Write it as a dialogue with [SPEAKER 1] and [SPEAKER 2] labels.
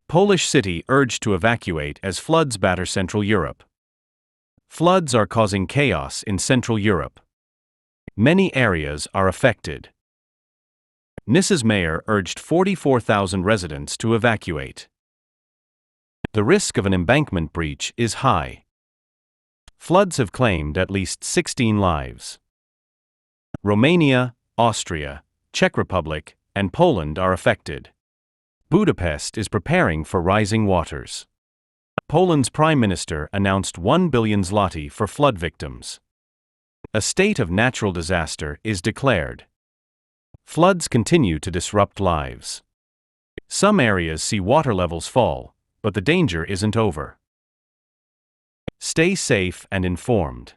[SPEAKER 1] Polish city urged to evacuate as floods batter Central Europe. Floods are causing chaos in Central Europe. Many areas are affected. Nysa's mayor urged 44,000 residents to evacuate. The risk of an embankment breach is high. Floods have claimed at least 16 lives. Romania, Austria, Czech Republic, and Poland are affected. Budapest is preparing for rising waters. Poland's prime minister announced 1 billion zloty for flood victims. A state of natural disaster is declared. Floods continue to disrupt lives. Some areas see water levels fall, but the danger isn't over. Stay safe and informed.